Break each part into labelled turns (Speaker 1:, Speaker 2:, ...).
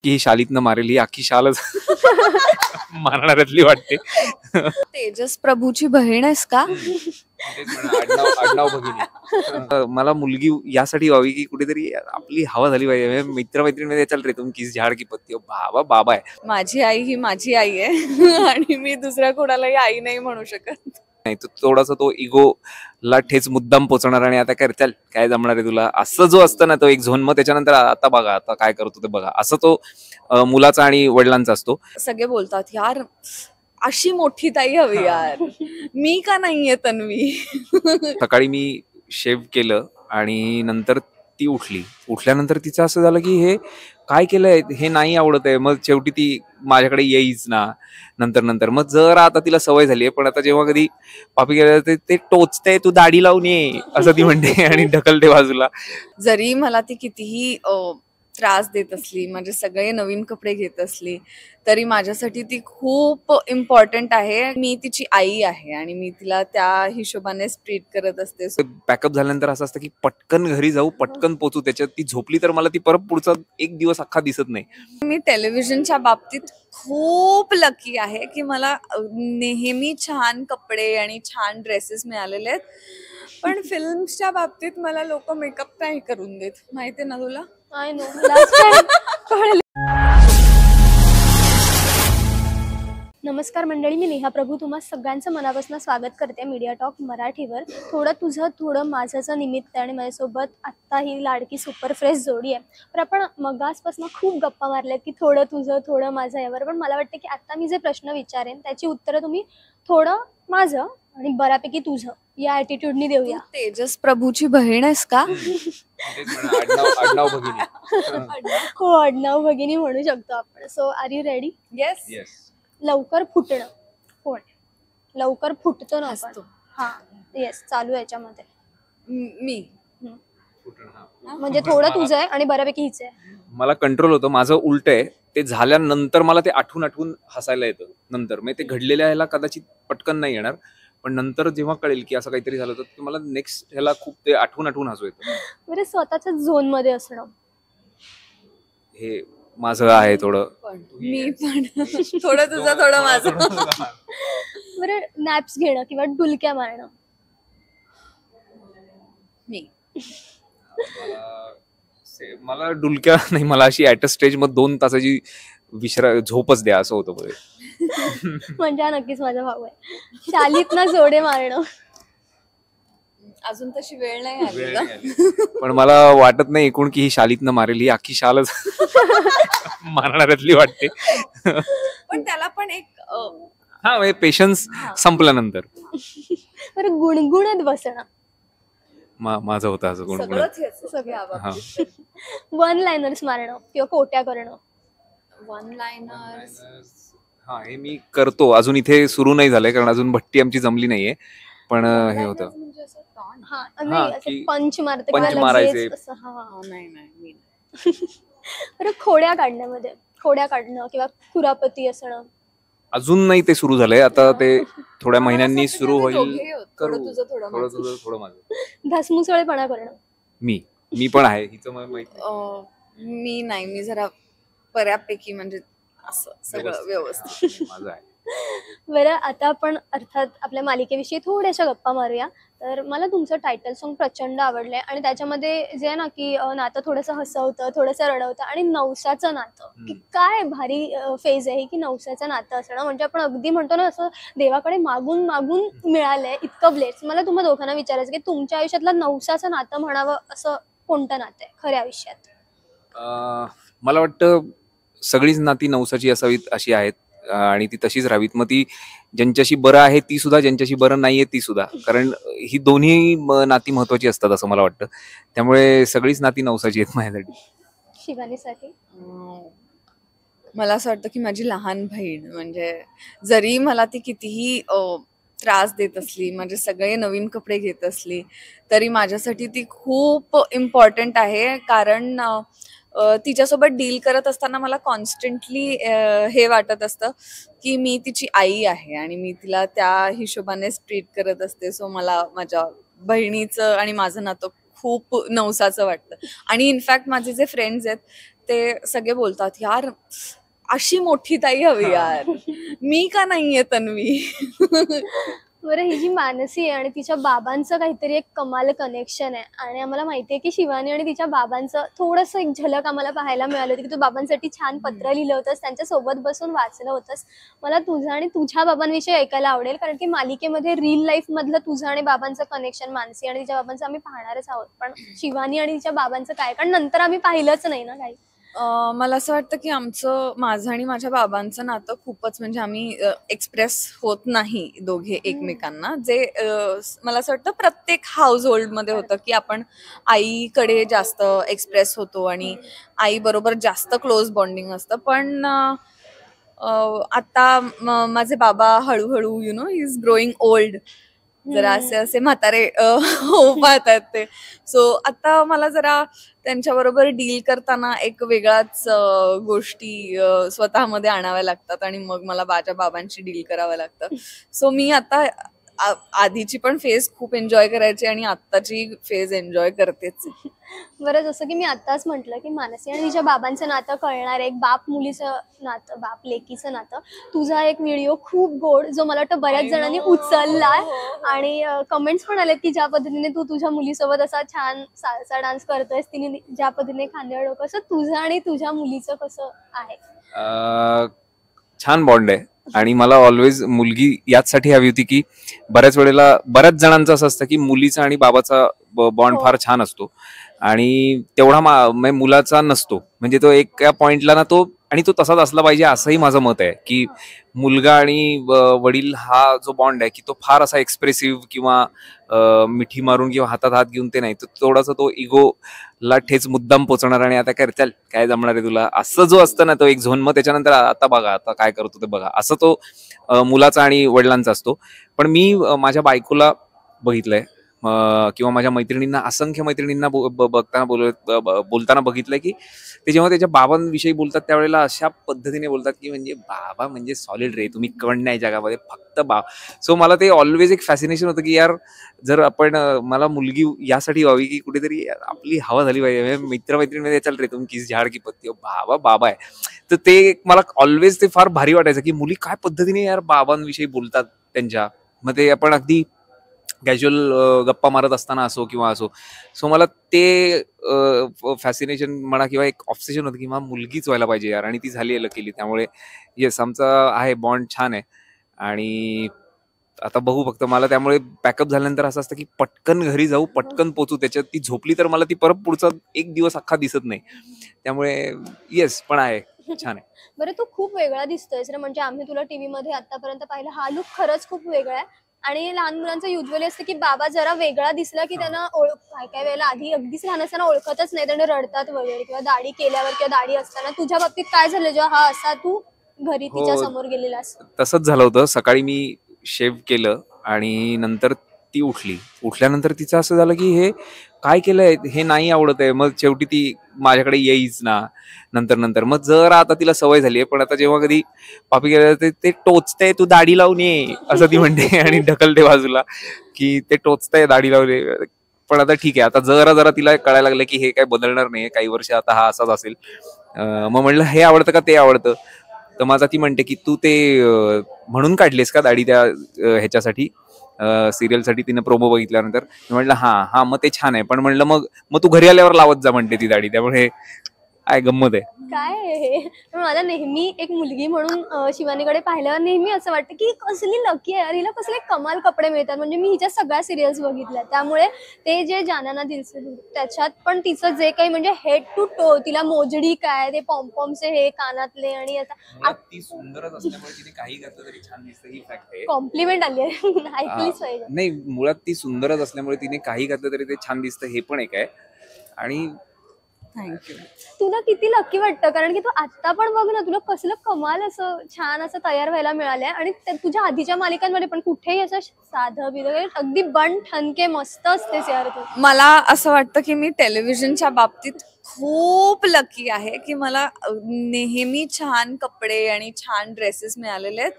Speaker 1: की शालीतनं मारेल ही अख्खी शालच मारणाऱ्यातली वाटते.
Speaker 2: तेजस प्रभूची बहीण आहेस का?
Speaker 1: आडनाव भगिनी. मला मुलगी यासाठी व्हावी की कुठेतरी आपली हवा झाली पाहिजे. मित्रमैत्रिणी चल रे तुम किस झाड की पत्ती. बाबा बाबा आहे.
Speaker 2: माझी आई ही माझी आई आहे आणि मी दुसऱ्या कोणालाही आई नाही म्हणू शकत.
Speaker 1: नाही तो थोडासा तो इगो ला ठेच मुद्दाम पोचणार आणि आता कर चल काय जमणार आहे तुला असं जो असतं ना तो एक झोन. मग त्याच्यानंतर आता बघा आता काय करतो ते बघा असं तो मुलाचा आणि वडिलांचा असतो.
Speaker 2: सगळे बोलतात यार अशी मोठी ताई हवी यार, मी का नाहीये तन्वी.
Speaker 1: सकाळी मी शेव केलं आणि नंतर ती उठल्यानंतर तिचं असं झालं की हे काय केलंय हे नाही आवडत आहे. मग शेवटी ती माझ्याकडे येईच ना. नंतर मग जरा आता तिला सवय झाली आहे. पण आता जेव्हा कधी पापी गेलं ते टोचते तू दाढी लावून ये असं ती म्हणते आणि ढकलते बाजूला.
Speaker 2: जरी मला ती कितीही त्रास देत असली, म्हणजे सगळे नवीन कपडे घेत असली, तरी माझ्यासाठी ती खूप इम्पॉर्टंट आहे. मी तिची आई आहे आणि मी तिला त्या हिशोबाने ट्रीट करत असते.
Speaker 1: पॅकअप झाल्यानंतर असं असतं की पटकन घरी जाऊ, पटकन पोचू. त्याच्यात ती झोपली तर मला ती परत पुढचा एक दिवस अख्खा दिसत नाही.
Speaker 2: मी टेलिव्हिजनच्या बाबतीत खूप लकी आहे की मला नेहमी छान कपडे आणि छान ड्रेसेस मिळालेले आहेत. पण फिल्म्सच्या बाबतीत मला लोक मेकअप नाही करून देत, माहितीये ना तुला.
Speaker 3: I know. नमस्कार मंडळी, मी नेहा प्रभू तुम्हा सगळ्यांचं मनापासून स्वागत करते मीडिया टॉक मराठीवर. थोडं तुझं थोडं माझंचं निमित्त आणि माझ्यासोबत आत्ता ही लाडकी सुपर फ्रेश जोडी आहे. तर आपण मगासपासून खूप गप्पा मारल्यात की थोडं तुझं थोडं माझं यावर. पण मला वाटतं की आत्ता मी जे प्रश्न विचारेन त्याची उत्तरं तुम्ही थोडं माझं आणि बऱ्यापैकी तुझं या ॲटिट्यूडनी देऊया.
Speaker 2: तेजस प्रभूची बहीण आहेस का?
Speaker 1: आडनाव भगिनी.
Speaker 3: हो, आडनाव भगिनी म्हणू शकतो आपण. So are you ready?
Speaker 2: Yes.
Speaker 3: लवकर फुटणं कोण? लवकर फुटतो ना आपण.
Speaker 2: असतो.
Speaker 3: हा येस, चालू आहे याच्यामध्ये.
Speaker 2: मी.
Speaker 3: म्हणजे थोडं तुझं आहे आणि बऱ्यापैकी हिचं आहे.
Speaker 1: मला कंट्रोल होतं, माझं उलट आहे. ते झाल्यानंतर मला ते आठवून हसायला येतं. नंतर मी ते घडलेल्या ह्याला कदाचित पटकन नाही येणार, पण नंतर जेव्हा कळेल की असं काहीतरी झालं तर मला नेक्स्ट ह्याला खूप ते आठवून हसू येतं.
Speaker 3: बरं, स्वतःच्या झोन मध्ये असणं
Speaker 1: हे माझं आहे थोडं.
Speaker 2: मी पण थोडं तुझं थोडं माझं.
Speaker 3: बरं, नॅप्स घेणं किंवा डुलक्या मारणं.
Speaker 2: मी.
Speaker 1: मला डुलक्या नाही, मला अशी ऍट अ स्टेज मग 2 तासाची झोपच द्या असं होतं.
Speaker 3: म्हणजे हा नक्कीच माझा भाऊ आहे. शालीत ना जोडे मारणं.
Speaker 2: अजून तशी वेळ नाही आली.
Speaker 1: पण मला वाटत नाही एकूण की ही शालीतनं मारेल ही अख्खी शालच मारणाऱ्यातली वाटते.
Speaker 2: पण त्याला पण एक
Speaker 1: हा पेशन्स संपल्यानंतर.
Speaker 3: बरं, गुणगुणत बसणं.
Speaker 1: माझं होतं असं
Speaker 2: सगळं.
Speaker 3: वन लायनर्स मारणं किंवा कोट्या करणं.
Speaker 2: वन लायनर्स
Speaker 1: हा हे मी करतो. अजून इथे सुरू नाही झालंय कारण अजून भट्टी आमची जमली नाहीये. पण हे होतं
Speaker 3: पंच मारते
Speaker 1: पंच मारायचे.
Speaker 2: नाही.
Speaker 3: बरं, खोड्या काढणं किंवा खुरापती असणं.
Speaker 1: अजून नाही ते सुरू झालंय. आता ते थोड्या महिन्यांनी सुरू होईल.
Speaker 2: थोडं तुझं
Speaker 1: थोडं माझं.
Speaker 3: धसमुसळेपणा करणं.
Speaker 1: मी पण आहे. हिचं मला माहिती.
Speaker 2: मी नाही, मी जरा बऱ्यापैकी म्हणजे असं सगळं व्यवस्थित
Speaker 1: माझं आहे.
Speaker 3: बरं, आता आपण अर्थात आपल्या मालिकेविषयी थोड्याशा गप्पा मारूया. तर मला तुमचं टायटल सॉन्ग प्रचंड आवडलंय आणि त्याच्यामध्ये जे आहे ना की नातं थोडंसं हसवतं, थोडंसं रडवतं आणि नवसाचं नातं की काय भारी फेज आहे की नवसाचं नातं असणं. म्हणजे आपण अगदी म्हणतो ना असं देवाकडे मागून मिळालंय इतकं ब्लेस. मला तुम्हा दोघांना विचारायचं की तुमच्या आयुष्यातलं नवसाचं नातं म्हणावं असं कोणतं नातं आहे खऱ्या आयुष्यात?
Speaker 1: मला वाटतं सगळीच नाती नवसाची असावीत अशी आहेत आणि ती तशीच राहावीत. मग ती ज्यांच्याशी बरं आहे ती सुद्धा, ज्यांच्याशी बरं नाहीये ती सुद्धा. कारण ही दोन्ही नाती महत्वाची असतात असं मला वाटतं. त्यामुळे सगळीच नाती नवसाची आहेत माझ्यासाठी.
Speaker 3: शिवानीसाठी
Speaker 2: मला असं वाटतं की माझी लहान बहीण, म्हणजे जरी मला ती कितीही त्रास देत असली, म्हणजे सगळे नवीन कपडे घेत असली, तरी माझ्यासाठी ती खूप इम्पॉर्टंट आहे. कारण तिच्यासोबत डील करत असताना मला कॉन्स्टंटली हे वाटत असतं की मी तिची आई आहे आणि मी तिला त्या हिशोबानेच ट्रीट करत असते. सो मला माझ्या बहिणीचं आणि माझं नातं खूप नवसाचं वाटतं. आणि इनफॅक्ट माझे जे फ्रेंड्स आहेत ते सगळे बोलतात यार अशी मोठी ताई हवी यार, मी का नाहीये तन्वी.
Speaker 3: बरं, ही जी मानसी आहे आणि तिच्या बाबांचं काहीतरी एक कमाल कनेक्शन आहे आणि आम्हाला माहितीये की शिवानी आणि तिच्या बाबांचं थोडंसं एक झलक आम्हाला पाहायला मिळाली होती की तू बाबांसाठी छान पत्र लिहिलं होतंस, त्यांच्या सोबत बसून वाचलं होतंस. मला तुझं आणि तुझ्या बाबांविषयी ऐकायला आवडेल, कारण की मालिकेमध्ये रिअल लाईफ मधलं तुझं आणि बाबांचं कनेक्शन, मानसी आणि तिच्या बाबांचं आम्ही पाहणारच आहोत, पण शिवानी आणि तिच्या बाबांचं काय, कारण नंतर आम्ही पाहिलंच नाही ना काही.
Speaker 2: मला असं वाटतं की माझं आणि माझ्या बाबांचं नातं खूपच, म्हणजे आम्ही एक्सप्रेस होत नाही दोघे एकमेकांना, जे मला असं वाटतं प्रत्येक हाऊस होल्डमध्ये होतं की आपण आईकडे जास्त एक्सप्रेस होतो आणि आई बरोबर जास्त क्लोज बॉन्डिंग असतं. पण आता माझे बाबा हळूहळू ही इज ग्रोईंग ओल्ड, जरा असे असे म्हातारे होऊ पाहतात ते. सो आता मला जरा त्यांच्याबरोबर डील करताना एक वेगळाच गोष्टी स्वतःमध्ये आणाव्या लागतात आणि मग मला माझ्या बाबांशी डील करावं लागतं. सो मी आता आधीची पण फेज खूप एन्जॉय करायची आणि आत्ताची फेज एन्जॉय करतेच.
Speaker 3: बरं, जसं की मी आत्ताच म्हटलं की मानसी आणि तिच्या बाबांचं नातं कळणार, एक बाप मुलीचं नातं, बाप लेकीचं नातं. तुझा एक व्हिडिओ खूप गोड, जो मला वाटतं बऱ्याच जणांनी उचललाय आणि कमेंट्स पण आलेत की ज्या पद्धतीने तू तुझ्या मुलीसोबत असा छान सालसा डान्स करतोयस, तिने ज्या पद्धतीने खांद्यावर डोकं, असं तुझं आणि तुझ्या मुलीचं कसं आहे?
Speaker 1: छान बॉन्ड आहे आणि मला ऑलवेज मुलगी याचसाठी हवी होती की बऱ्याच वेळेला बऱ्याच जणांचं असं असतं की मुलीचा आणि बाबाचा बॉन्ड फार छान असतो आणि तेवढा मुलाचा नसतो. म्हणजे तो एका पॉइंटला ना तो, आणि तो तसाच असला पाहिजे असंही माझं मत आहे की मुलगा आणि वडील हा जो बॉन्ड आहे की तो फार असा एक्सप्रेसिव्ह किंवा मिठी मारून किंवा हातात हात घेऊन ते नाही, तो थोडासा तो इगोला ठेच मुद्दाम पोचणार आणि आता काय चल काय जमणार आहे तुला, असं जो असतं ना तो एक झोन, मग त्याच्यानंतर आता बघा आता काय करतो ते बघा, असं तो मुलाचा आणि वडिलांचा असतो. पण मी माझ्या बायकोला बघितलंय किंवा माझ्या मैत्रिणींना, असंख्य मैत्रिणींना बोलताना बघितलंय की ते जेव्हा त्याच्या बाबांविषयी बोलतात त्यावेळेला अशा पद्धतीने बोलतात की म्हणजे बाबा म्हणजे सॉलिड रे, तुम्ही कण नाही जगामध्ये, फक्त सो मला ते ऑलवेज एक फॅसिनेशन होतं की यार जर आपण मला मुलगी यासाठी व्हावी की कुठेतरी आपली हवा झाली पाहिजे, मित्रमैत्रिणीमध्ये चल रे तुम्ही किस झाड की पत्ती, बाबा बाबा आहे. तर ते मला ऑलवेज ते फार भारी वाटायचं की मुली काय पद्धतीने यार बाबांविषयी बोलतात त्यांच्या मध्ये, आपण अगदी कॅज्युअल गप्पा मारत असताना असो किंवा असो. सो मला ते फॅसिनेशन म्हणा किंवा एक ऑब्सेशन होतं की मला मुलगीच व्हायला पाहिजे यार, आणि ती झाली आहे लकीली. त्यामुळे येस, आमचा आहे बॉन्ड छान आहे आणि आता बघू फक्त. मला त्यामुळे पॅकअप झाल्यानंतर असं असतं की पटकन घरी जाऊ, पटकन पोचू. त्याच्यात ती झोपली तर मला ती परत पुढचा एक दिवस अख्खा दिसत नाही. त्यामुळे येस, पण आहे छान आहे.
Speaker 3: बरं, तू खूप वेगळा दिसतोयस रे, म्हणजे आम्ही तुला टीव्ही मध्ये आतापर्यंत पाहिलं, हा लुक खरंच खूप वेगळा आहे. आणि लहान मुलांचं युजली असतं की बाबा जरा वेगळा दिसला की त्यांना काय काय वेळेला आधी अगदीच लहान असताना ओळखतच नाही, त्यांना रडतात वगैरे, किंवा दाढी केल्यावर किंवा दाढी असताना. तुझ्या बाबतीत काय झालं जेव्हा हा असा तू घरी तिच्या समोर गेलेलास?
Speaker 1: तसंच झालं होतं. सकाळी मी शेव केलं आणि नंतर ती उठल्यानंतर तिचं असं झालं की हे काय केलंय, हे नाही आवडत आहे. मग शेवटी ती माझ्याकडे येईच ना नंतर मग जर आता तिला सवय झाली आहे, पण आता जेव्हा कधी पापी गेलं ते टोचतंय, तू दाढी लावून ये असं ती म्हणते आणि ढकलते बाजूला की ते टोचतंय दाढी लावले. पण आता ठीक आहे, आता जरा तिला कळायला लागलं की हे काय बदलणार नाही, काही वर्ष आता हा असाच असेल. मग म्हणलं हे आवडतं का ते आवडतं, तर माझा ती म्हणते की तू ते म्हणून काढलेस का दाढी त्या ह्याच्यासाठी, सिरियलसाठी. तिने प्रोमो बघितल्यानंतर म्हटलं हा मग ते छान आहे, पण म्हणलं मग तू घरी आल्यावर लावत जा म्हणते ती दाढी. त्यामुळे काय गंमत आहे.
Speaker 3: काय हे, मला नेहमी एक मुलगी म्हणून शिवानीकडे पाहिल्यावर नेहमी असं वाटतं की कसली लकी आहे, हिला कसले कमाल कपडे मिळतात. म्हणजे मी हिच्या सगळ्या सिरियल्स बघितल्या, त्यामुळे ते जे जानाना दिलसे त्याच्यात पण तिचं जे काही म्हणजे हेड टू टो, तिला मोजडी काय, ते पॉम्पॉमचे हे कानातले, आणि आता
Speaker 1: ती सुंदरच असल्यामुळे तिने काही घातलं तरी छान दिसतं, ही फॅक्ट आहे.
Speaker 3: कॉम्प्लिमेंट आली आहे, ऐकलीच पाहिजे.
Speaker 1: नाही, मुळात ती सुंदरच असल्यामुळे तिने काही घातलं तरी ते छान दिसतं, हे पण एक आहे. आणि
Speaker 2: थँक्यू.
Speaker 3: तुला किती लकी वाटतं, कारण की तू आता पण बघ ना, तुला कसलं कमाल असं छान असं तयार व्हायला मिळालंय. आणि तुझ्या आधीच्या मालिकांमध्ये पण कुठेही असं साधं बिधं, अगदी बन ठणके मस्त असतेस यार तू.
Speaker 2: मला असं वाटतं की मी टेलिव्हिजनच्या बाबतीत खूप लकी आहे की मला नेहमी छान कपडे आणि छान ड्रेसेस मिळालेले आहेत.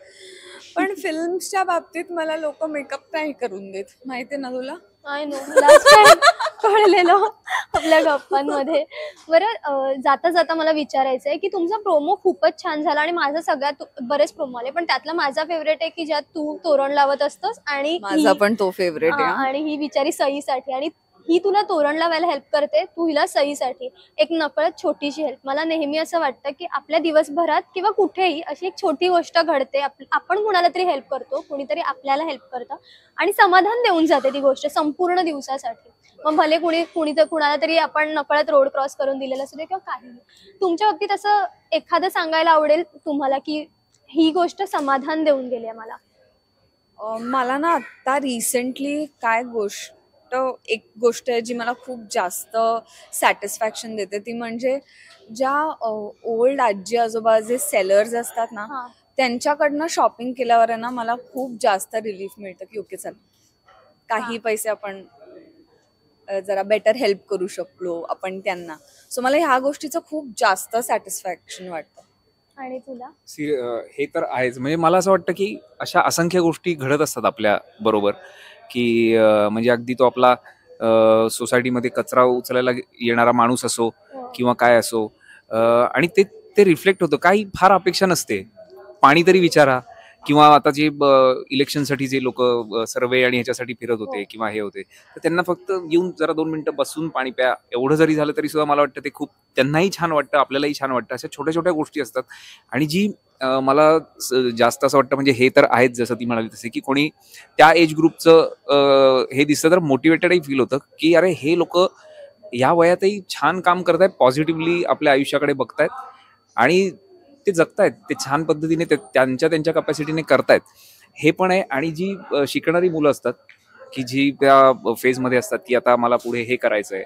Speaker 2: पण फिल्म्सच्या बाबतीत मला लोक मेकअप नाही करून देत, माहितीये ना तुला.
Speaker 3: आय नो, लास्ट टाइम कळलेलं आपल्या गप्पांमध्ये. बरं, जाता जाता मला विचारायचं आहे की तुमचा प्रोमो खूपच छान झाला आणि माझा सगळ्यात बरेच प्रोमो आले, पण त्यातला माझा फेवरेट आहे की ज्यात तू तोरण लावत असतोस आणि
Speaker 2: माझा पण तो फेवरेट आहे.
Speaker 3: आणि ही बिचारी सईसाठी, आणि ही तुला तोरण लावायला हेल्प करते, तू हिला सईसाठी. एक नकळत छोटीशी हेल्प. मला नेहमी असं वाटतं की आपल्या दिवसभरात किंवा कुठेही अशी एक छोटी गोष्ट घडते, आपण कुणाला तरी हेल्प करतो, कुणीतरी आपल्याला हेल्प करतं आणि समाधान देऊन जाते ती गोष्ट संपूर्ण दिवसासाठी. मग भले कुणाला तरी आपण नकळत रोड क्रॉस करून दिलेलं असू दे किंवा काही. तुमच्या बाबतीत असं एखादं सांगायला आवडेल तुम्हाला की ही गोष्ट समाधान देऊन गेली आहे मला?
Speaker 2: मला ना आता रिसेंटली एक गोष्ट आहे जी मला खूप जास्त सॅटिस्फॅक्शन देते, ती म्हणजे ज्या ओल्ड आजी आजोबा जे सेलर्स असतात ना,
Speaker 3: हा.
Speaker 2: त्यांच्याकडनं शॉपिंग केल्यावर आहे ना मला खूप जास्त रिलीफ मिळतं की ओके चल काही पैसे आपण जरा बेटर हेल्प करू शकलो आपण त्यांना. सो मला ह्या गोष्टीचं खूप जास्त सॅटिस्फॅक्शन वाटतं.
Speaker 3: आणि तुला?
Speaker 1: हे तर आहेच. म्हणजे मला असं वाटतं की अशा असंख्य गोष्टी घडत असतात आपल्या बरोबर, की म्हणजे अगदी तो आपला सोसायटीमध्ये कचरा उचलायला येणारा माणूस असो किंवा काय असो, आणि ते ते रिफ्लेक्ट होतं. काही फार अपेक्षा नसते. पाणी तरी विचारा, किंवा आता जे इलेक्शनसाठी जे लोक सर्वे आणि ह्याच्यासाठी फिरत होते किंवा हे होते, तर त्यांना फक्त येऊन जरा 2 मिनिटं बसून पाणी प्या, एवढं जरी झालं तरी सुद्धा मला वाटतं ते खूप त्यांनाही छान वाटतं, आपल्यालाही छान वाटतं. अशा छोट्या छोट्या गोष्टी असतात. आणि जी मला जास्त असं वाटतं, म्हणजे हे तर आहेच जसं ती म्हणाली तसे, की कोणी त्या एज ग्रुपचं हे दिसतं तर मोटिवेटेडही फील होतं की अरे हे लोक या वयातही छान काम करतायत, पॉझिटिव्हली आपल्या आयुष्याकडे बघतायत आणि ते जगतायत, ते छान पद्धतीने त्यांच्या कपॅसिटीने करतायत, हे पण आहे. आणि जी शिकणारी मुलं असतात की जी त्या फेजमध्ये असतात की आता मला पुढे हे करायचं आहे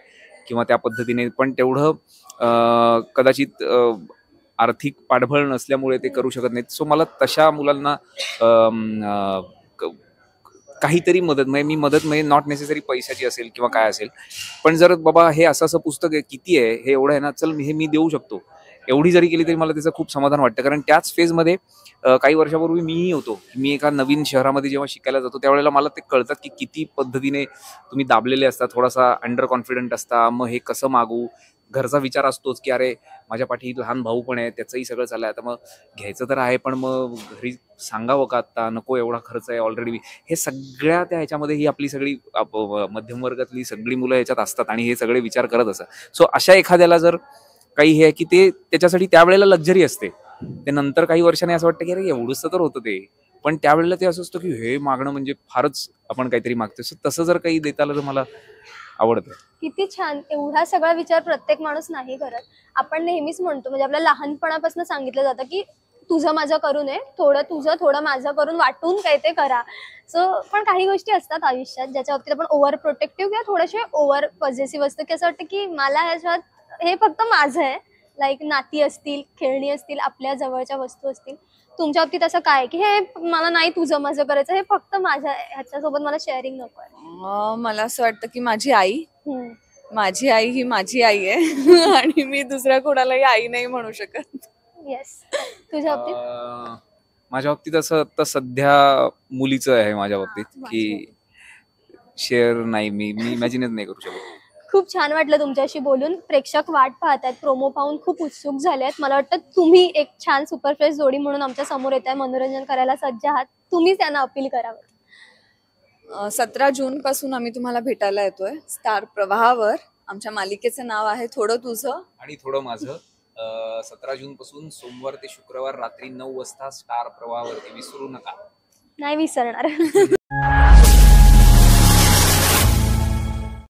Speaker 1: किंवा त्या पद्धतीने, पण तेवढं कदाचित आर्थिक पाठबळ नसल्यामुळे ते करू शकत नाहीत. सो मला तशा मुलांना काहीतरी मदत, म्हणजे मी मदत म्हणजे नॉट नेसेसरी पैशाची असेल किंवा काय असेल, पण जर बाबा हे असं पुस्तक आहे, किती आहे हे, एवढं आहे ना, चल हे मी देऊ शकतो, एवढी जरी केली तरी मला त्याचं खूप समाधान वाटतं. कारण त्याच फेजमध्ये काही वर्षापूर्वी मीही होतो. मी एका नवीन शहरामध्ये जेव्हा शिकायला जातो त्यावेळेला मला ते कळतात की किती पद्धतीने तुम्ही दाबलेले असता, थोडासा अंडर कॉन्फिडंट असता, मग हे कसं मागू, घरचा विचार असतोच की अरे माझ्या पाठी लहान भाऊ पण आहे, त्याचंही सगळं चाललंय, आता मग घ्यायचं तर आहे, पण मग घरी सांगावं का आत्ता, नको एवढा खर्च आहे ऑलरेडी. हे सगळ्या त्या ह्याच्यामध्ये ही आपली सगळी मध्यम वर्गातली सगळी मुलं ह्याच्यात असतात आणि हे सगळे विचार करत असतात. सो अशा एखाद्याला जर काही हे आहे की ते त्याच्यासाठी त्यावेळेला लक्झरी असते, ते नंतर काही वर्षांनी असं वाटतं की अरे एवढंच तर होतं ते, पण त्यावेळेला ते असं असतं की हे मागणं म्हणजे फारच आपण काहीतरी मागतोय. सो तसं जर काही देता आलं तर मला आवडतं.
Speaker 3: किती छान. एवढा सगळा विचार प्रत्येक माणूस नाही करत. आपण नेहमीच म्हणतो, म्हणजे आपल्या लहानपणापासून सांगितलं जातं की तुझं माझं करू नये, थोडं तुझं थोडं माझं करून वाटून काय ते करा. सो पण काही गोष्टी असतात आयुष्यात ज्याच्या बाबतीत आपण ओव्हर प्रोटेक्टिव्ह किंवा थोडेसे ओव्हर पॉझिटिव्ह असतं, की असं वाटतं की मला ह्याच्यात हे फक्त माझं आहे. लाईक नाती असतील, खेळणी असतील, आपल्या जवळच्या वस्तू असतील. तुमच्या बाबतीत असं काय की हे मला नाही तुझं माझं करायचं, हे फक्त माझ्या आहे, ह्याच्यासोबत मला शेअरिंग नको आहे?
Speaker 2: मला असं वाटतं की माझी आई ही माझी आई आहे आणि मी दुसऱ्या कोणालाही आई नाही म्हणू शकत.
Speaker 3: येस. तुझ्या बाबतीत?
Speaker 1: माझ्या बाबतीत असं आता सध्या मुलीचं आहे माझ्या बाबतीत, की शेअर नाही, मी इमॅजिनच नाही करू शकत.
Speaker 3: खूप छान वाटलं तुमच्याशी बोलून. प्रेक्षक वाट पाहतायत, प्रोमो पाहून खूप उत्सुक झाले आहेत. मला वाटतं तुम्ही एक छान सुपरफ्रेश जोडी म्हणून आमच्या समोर येत आहे, मनोरंजन करायला सज्ज आहात. तुम्हीच त्यांना अपील करावं.
Speaker 2: 17 जून पासून आम्ही तुम्हाला भेटायला येतोय स्टार प्रवाहावर. आमच्या मालिकेचं नाव आहे थोडं तुझं
Speaker 1: आणि थोडं माझं. 17 जून पासून सोमवार ते शुक्रवार रात्री 9 वाजता स्टार प्रवाहावरती, विसरू नका.
Speaker 3: नाही विसरणार.